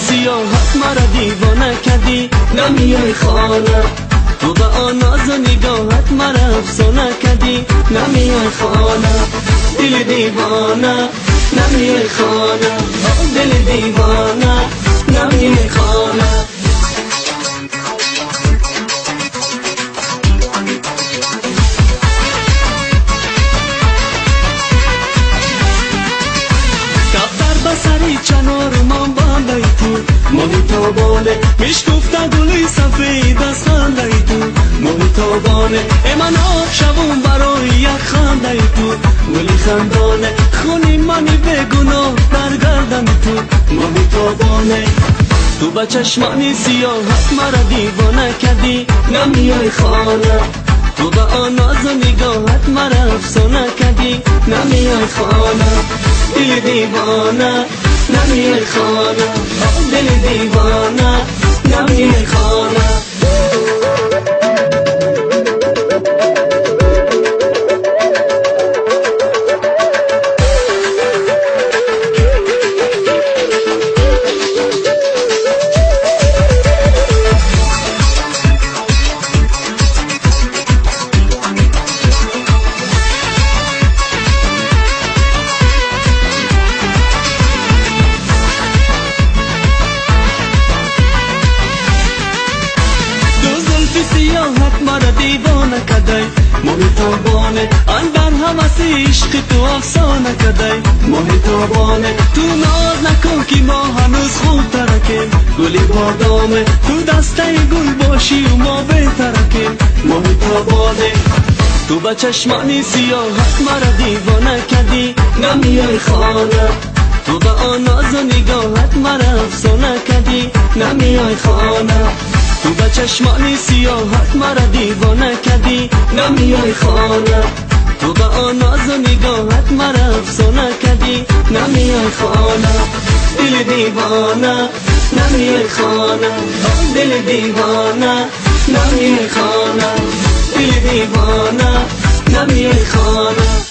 سیاحت مرا دیوانه کردی، نمیای خانه. تو به آن ناز و نگاهت مرا افسانه کردی، نمیای خانه. دل دیوانه نمیای خانه، دل دیوانه نمیای خانه. سری چنار من باندای تو محتابانه، میش گفته گلی سفید از خنده تو محتابانه. من شبون برای یک خنده تو گلی خندانه، خونی منی بگناه در گردن تو محتابانه. تو به چشمانی سیاحت مرا دیوانه کردی، نمیای خانه. تو به آن ناز و نگاهت مرا افسانه کردی، نمیای خانه. دل دیوانه نمیای خانه، دل دیوانه نمیای خانه. سیاحت مرا دیوانه کدی محتابانه، اندر همه عشق تو افسانه کدی محتابانه. تو ناز نکن که ما هنوز خوب ترکیم، گلی بادامه تو دسته گل باشی و ما بهترکیم محتابانه. تو به چشمانی سیاحت مرا دیوانه کدی، نمیای خانه. تو به آن ناز و نگاهت مرا افسانه کدی، نمیای خانه. تو به چشمانی سیاحت مرا دیوانه کردی، نمیای خانه. تو به آن ناز و نگاهت مرا افسانه کردی، نمیای خانه. دل دیوانه نمیای خانه، دل دیوانه نمیای خانه، دل دیوانه نمیای خانه.